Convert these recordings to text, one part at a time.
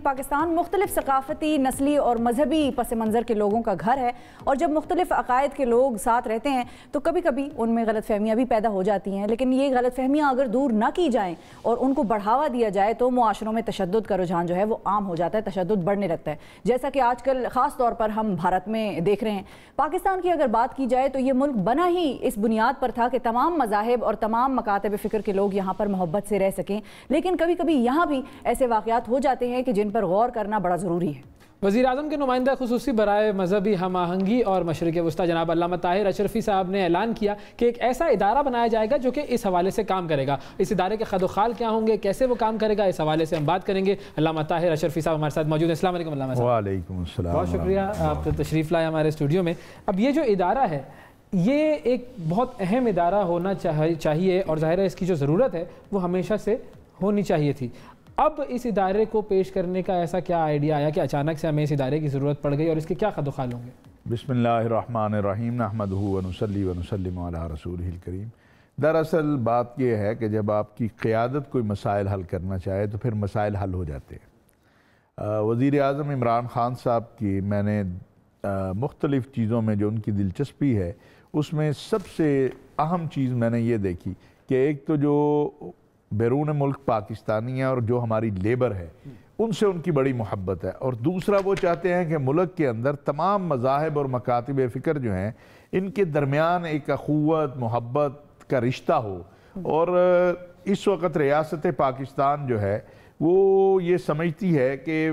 پاکستان مختلف ثقافتی، نسلی اور مذہبی پس منظر کے لوگوں کا گھر ہے، اور جب مختلف عقائد کے لوگ ساتھ رہتے ہیں تو کبھی کبھی ان میں غلط فہمیاں بھی پیدا ہو جاتی ہیں، لیکن یہ غلط فہمیاں اگر دور نہ کی جائیں اور ان کو بڑھاوا دیا جائے تو معاشروں میں تشدد کا رجحان جو ہے وہ عام ہو جاتا ہے، تشدد بڑھنے لگتا ہے، جیسا کہ آج کل خاص طور پر ہم بھارت میں دیکھ رہے ہیں۔ پاکستان کی اگر بات کی جائے تو یہ ملک بنا ہی اس بنیاد پر تھا کہ تمام مذاہب اور تمام مکاتب فکر کے لوگ یہاں پر محبت سے رہ سکیں، لیکن کبھی کبھی یہاں بھی ایسے واقعات ہو جاتے ہیں کہ جن پر غور کرنا بڑا ضروری ہے۔ وزیر اعظم کے نمائندہ خصوصی برائے مذہبی ہم آہنگی اور مشرق وسطیٰ جناب علامہ طاہر اشرفی صاحب نے اعلان کیا کہ ایک ایسا ادارہ بنایا جائے گا جو کہ اس حوالے سے کام کرے گا۔ اس ادارے کے خد و خال کیا ہوں گے، کیسے وہ کام کرے گا، اس حوالے سے ہم بات کریں گے۔ علامہ طاہر اشرفی صاحب ہمارے ساتھ موجود ہیں۔ السلام علیکم علامہ صاحب۔ وعلیکم السلام۔ بہت شکریہ، آپ تشریف لائے ہمارے اسٹوڈیو میں۔ اب یہ جو ادارہ ہے یہ ایک بہت اہم ادارہ ہونا چاہیے، اور ظاہر ہے اس کی جو ضرورت ہے وہ ہمیشہ سے ہونی چاہیے تھی۔ اب اس ادارے کو پیش کرنے کا ایسا کیا آئیڈیا آیا کہ اچانک سے ہمیں اس ادارے کی ضرورت پڑ گئی، اور اس کے کیا خد و خال ہوں گے؟ بسم اللہ الرحمن الرحیم، نحمدہ ونصلی ونسلم علی رسولہ الکریم۔ دراصل بات یہ ہے کہ جب آپ کی قیادت کوئی مسائل حل کرنا چاہے تو پھر مسائل حل ہو جاتے ہیں۔ وزیر اعظم عمران خان صاحب کی میں نے مختلف چیزوں میں جو ان کی دلچسپی ہے اس میں سب سے اہم چیز میں نے یہ دیکھی کہ ایک تو جو بیرون ملک پاکستانی ہیں اور جو ہماری لیبر ہے ان سے ان کی بڑی محبت ہے، اور دوسرا وہ چاہتے ہیں کہ ملک کے اندر تمام مذاہب اور مکاتب فکر جو ہیں ان کے درمیان ایک اخوت محبت کا رشتہ ہو۔ اور اس وقت ریاست پاکستان جو ہے وہ یہ سمجھتی ہے کہ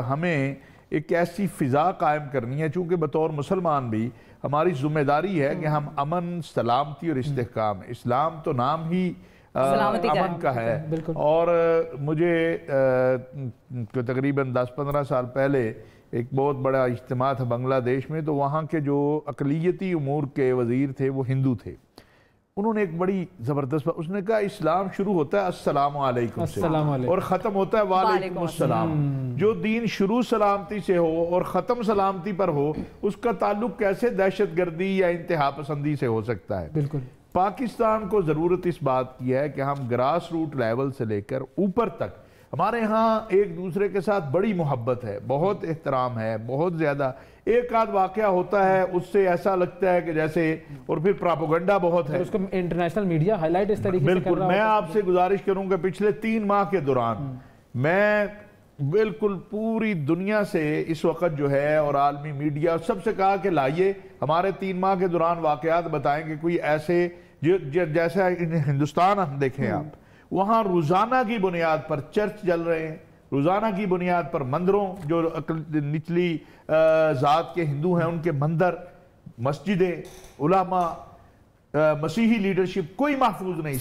ہمیں ایک ایسی فضا قائم کرنی ہے، چونکہ بطور مسلمان بھی ہماری ذمہ داری ہے کہ ہم امن، سلامتی اور استحکام، اسلام تو نام ہی امن کا ہے۔ اور مجھے تقریباً 10-15 سال پہلے ایک بہت بڑا اجتماع تھا بنگلہ دیش میں، تو وہاں کے جو اقلیتی امور کے وزیر تھے وہ ہندو تھے۔ انہوں نے ایک بڑی زبردست بات، اس نے کہا اسلام شروع ہوتا ہے السلام علیکم سے اور ختم ہوتا ہے وعلیکم السلام۔ جو دین شروع سلامتی سے ہو اور ختم سلامتی پر ہو اس کا تعلق کیسے دہشت گردی یا انتہا پسندی سے ہو سکتا ہے؟ بالکل۔ پاکستان کو ضرورت اس بات کی ہے کہ ہم گراس روٹ لیول سے لے کر اوپر تک ہمارے ہاں ایک دوسرے کے ساتھ بڑی محبت ہے، بہت احترام ہے، بہت زیادہ۔ ایک آدھ واقعہ ہوتا ہے اس سے ایسا لگتا ہے کہ جیسے، اور پھر پراپوگنڈا بہت ہے، اس کو انٹرنیشنل میڈیا ہائی لائٹ اس طریقے سے کر رہا بالکل۔ میں آپ سے گزارش کروں کہ پچھلے 3 ماہ کے دوران میں بالکل پوری دنیا سے اس وقت جو ہے اور عالمی میڈیا سب سے کہا کہ لائیے ہمارے 3 ماہ کے دوران واقعات بتائیں کہ کوئی ایسے جیسا ہندوستان ہم دیکھیں آپ، وہاں روزانہ کی بنیاد پر چرچ جل رہے ہیں، روزانہ کی بنیاد پر مندروں، جو نچلی ذات کے ہندو ہیں ان کے مندر، مسجدیں، علماء، مسیحی لیڈرشپ کوئی محفوظ نہیں۔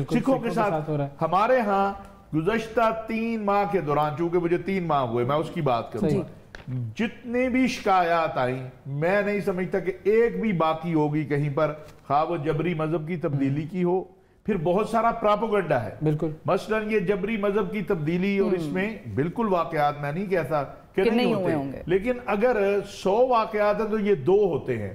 سکھوں کے ساتھ ہمارے ہاں گزشتہ 3 ماہ کے دوران، چونکہ مجھے 3 ماہ ہوئے میں اس کی بات کروں گا، جتنے بھی شکایات آئیں میں نہیں سمجھتا کہ ایک بھی باقی ہوگی کہیں پر، خواہ وہ جبری مذہب کی تبدیلی کی ہو، پھر بہت سارا پراپوگنڈا ہے۔ بالکل، مثلا یہ جبری مذہب کی تبدیلی، اور اس میں بالکل واقعات میں نہیں کہتا کہ نہیں ہوتے، لیکن اگر 100 واقعات ہیں تو یہ 2 ہوتے ہیں،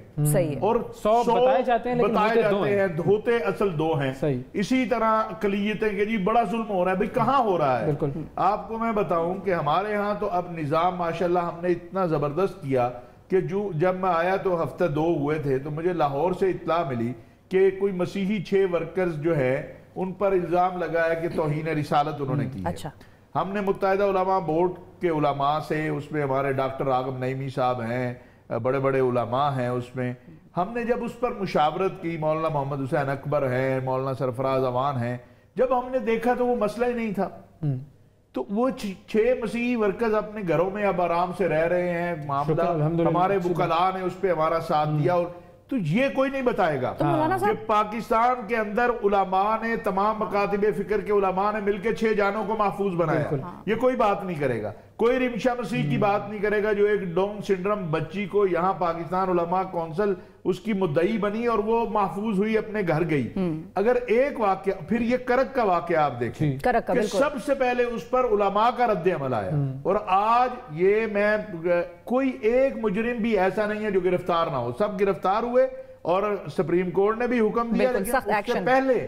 اور 100 بتائے جاتے ہیں ہوتے اصل 2 ہیں۔ اسی طرح اقلیتیں کہ جی بڑا ظلم ہو رہا ہے، بھئی کہاں ہو رہا ہے؟ آپ کو میں بتاؤں کہ ہمارے ہاں تو اب نظام ماشاءاللہ ہم نے اتنا زبردست کیا کہ جب میں آیا تو ہفتہ 2 ہوئے تھے تو مجھے لاہور سے اطلاع ملی کہ کوئی مسیحی 6 ورکرز جو ہے ان پر الزام لگا ہے کہ توہین رسالت انہوں نے کی ہے۔ ہم نے متحدہ علماء بورڈ کے علماء سے، اس میں ہمارے ڈاکٹر راغب نعیمی صاحب ہیں، بڑے بڑے علماء ہیں اس میں، ہم نے جب اس پر مشاورت کی، مولانا محمد حسین اکبر ہیں، مولانا سرفراز اوان ہیں، جب ہم نے دیکھا تو وہ مسئلہ ہی نہیں تھا۔ تو وہ 6 مسیحی ورکرز اپنے گھروں میں اب آرام سے رہ رہے ہیں، معاملہ ہمارے وکلاء نے اس پہ ہمارا ساتھ دیا، اور تو یہ کوئی نہیں بتائے گا کہ پاکستان کے اندر علماء نے، تمام مکاتب فکر کے علماء نے مل کے 6 جانوں کو محفوظ بنایا۔ یہ کوئی بات نہیں کرے گا، کوئی رمشا مسیح کی بات نہیں کرے گا جو ایک ڈاؤن سنڈرم بچی کو یہاں پاکستان علماء کونسل اس کی مدعی بنی اور وہ محفوظ ہوئی، اپنے گھر گئی۔ اگر ایک واقعہ، پھر یہ کرک کا واقعہ آپ دیکھیں کہ سب سے پہلے اس پر علماء کا رد عمل آیا، اور آج یہ میں کوئی ایک مجرم بھی ایسا نہیں ہے جو گرفتار نہ ہو، سب گرفتار ہوئے، اور سپریم کورٹ نے بھی حکم دیا، لیکن اس سے پہلے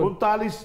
39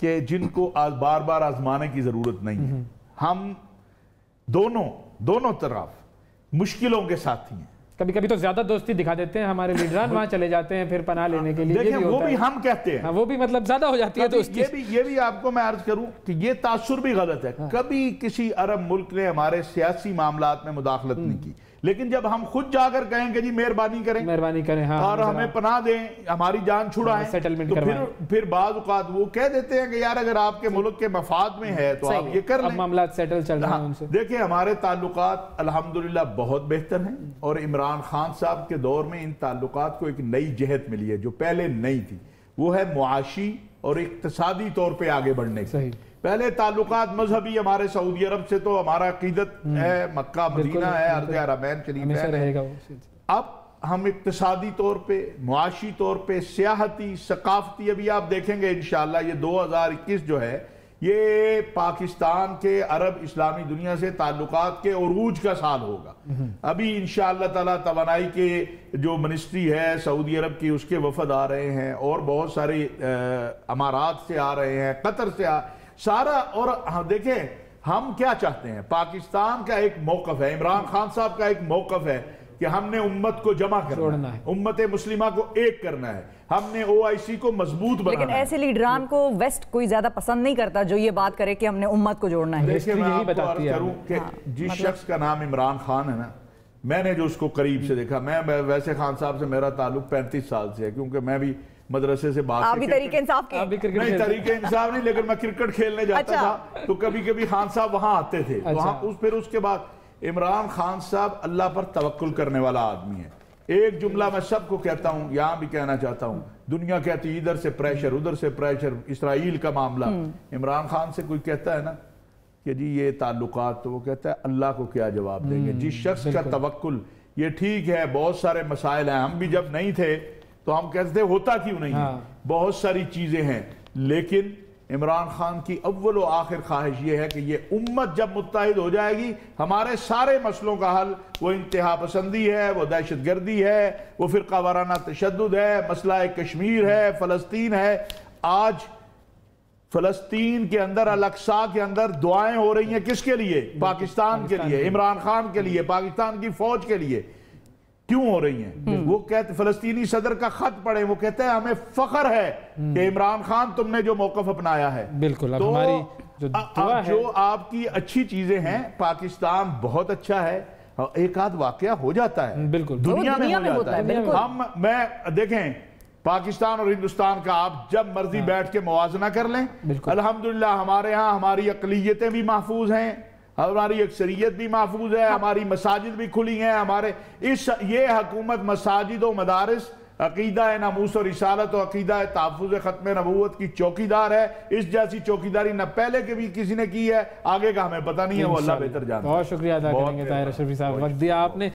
کہ جن کو بار بار آزمانے کی ضرورت نہیں ہے. ہم دونوں طرف مشکلوں کے ساتھی ہیں. کبھی کبھی تو زیادہ دوستی دکھا دیتے ہیں ہمارے لیڈران, وہاں چلے جاتے ہیں پھر پناہ لینے کے لیے. دیکھیں وہ بھی ہم کہتے ہیں, وہ بھی مطلب زیادہ ہو جاتی ہے دوستی. یہ بھی آپ کو میں عرض کروں کہ یہ تاثر بھی غلط ہے. کبھی کسی عرب ملک نے ہمارے سیاسی معاملات میں مداخلت نہیں کی, لیکن جب ہم خود جا کر کہیں کہ جی مہربانی کریں اور ہمیں پناہ دیں, ہماری جان چھڑائیں, سیٹلمنٹ تو کروائیں, پھر بعض اوقات وہ کہہ دیتے ہیں کہ یار اگر آپ کے ملک کے مفاد میں ہے تو آپ یہ کر لیں. اب معاملات سیٹل چل رہے ہیں ان سے. دیکھیں ہمارے تعلقات الحمدللہ بہت بہتر ہیں, اور عمران خان صاحب کے دور میں ان تعلقات کو ایک نئی جہت ملی ہے جو پہلے نہیں تھی. وہ ہے معاشی اور اقتصادی طور پہ آگے بڑھنے کی. پہلے تعلقات مذہبی ہمارے سعودی عرب سے تو ہمارا عقیدت ہے, مکہ مدینہ ہے, ارض حرمین شریف ہے. اب ہم اقتصادی طور پہ, معاشی طور پہ, سیاحتی, ثقافتی, ابھی آپ دیکھیں گے انشاءاللہ یہ 2021 جو ہے یہ پاکستان کے عرب اسلامی دنیا سے تعلقات کے عروج کا سال ہوگا. ابھی انشاءاللہ تعالیٰ توانائی کے جو منسٹری ہے سعودی عرب کی, اس کے وفد آ رہے ہیں, اور بہت سارے امارات سے آ رہے ہیں, قطر سے سارا. اور دیکھیں ہم کیا چاہتے ہیں, پاکستان کا ایک موقف ہے, عمران خان صاحب کا ایک موقف ہے کہ ہم نے امت کو جمع کرنا ہے, امت مسلمہ کو ایک کرنا ہے, ہم نے OIC کو مضبوط بنانا ہے. لیکن ایسے لیڈران کو ویسٹ کوئی زیادہ پسند نہیں کرتا جو یہ بات کرے کہ ہم نے امت کو جوڑنا ہے. دیکھیں میں آپ کو عرض کروں کہ جس شخص کا نام عمران خان ہے نا, میں نے جو اس کو قریب سے دیکھا, میں ویسے خان صاحب سے میرا تعلق 35 سال سے ہے, کیونکہ میں بھی مدرسے سے بات آپ بھی طریقہ انصاف کے نہیں, طریقہ انصاف نہیں, لیکن میں کرکٹ کھیلنے جاتا تھا تو کبھی کبھی خان صاحب وہاں آتے تھے. پھر اس کے بعد عمران خان صاحب اللہ پر توکل کرنے والا آدمی ہے. ایک جملہ میں سب کو کہتا ہوں, یہاں بھی کہنا چاہتا ہوں, دنیا کہتی ادھر سے پریشر ادھر سے پریشر, اسرائیل کا معاملہ, عمران خان سے کوئی کہتا ہے نا کہ جی یہ تعلقات, تو وہ کہتا ہے اللہ کو کیا جواب دیں گے. جس شخص کا توکل, یہ ٹھیک ہے بہت سارے مسائل ہیں, ہم بھی جب نہیں تھے تو ہم کہتے تھے ہوتا کیوں نہیں, بہت ساری چیزیں ہیں, لیکن عمران خان کی اول و آخر خواہش یہ ہے کہ یہ امت جب متحد ہو جائے گی, ہمارے سارے مسئلوں کا حل, وہ انتہا پسندی ہے, وہ دہشت گردی ہے, وہ فرقہ وارانہ تشدد ہے, مسئلہ کشمیر ہے, فلسطین ہے. آج فلسطین کے اندر, الاقصی کے اندر دعائیں ہو رہی ہیں کس کے لیے؟ پاکستان کے لیے, عمران خان کے لیے, پاکستان کی فوج کے لیے. کیوں ہو رہی ہیں؟ وہ کہتے فلسطینی صدر کا خط پڑھیں, وہ کہتے ہیں ہمیں فخر ہے کہ عمران خان تم نے جو موقف اپنایا ہے. بالکل. اب ہماری جو آپ کی اچھی چیزیں ہیں, پاکستان بہت اچھا ہے, ایک آدھ واقعہ ہو جاتا ہے, بالکل دنیا میں ہو جاتا ہے. میں دیکھیں پاکستان اور ہندوستان کا آپ جب مرضی بیٹھ کے موازنہ کر لیں, الحمدللہ ہمارے ہاں ہماری اقلیتیں بھی محفوظ ہیں, ہماری اکثریت بھی محفوظ ہے, ہماری مساجد بھی کھلی ہیں, ہمارے یہ حکومت مساجد و مدارس, عقیدہ ناموس و رسالت و عقیدہ تحفظ ختم نبوت کی چوکیدار ہے. اس جیسی چوکیداری نہ پہلے کے بھی کسی نے کی ہے, آگے کا ہمیں پتہ نہیں ہے, وہ اللہ بہتر جانتا ہے. بہت شکریہ ادا کریں گے طاہر اشرفی صاحب, وقت دیا آپ نے.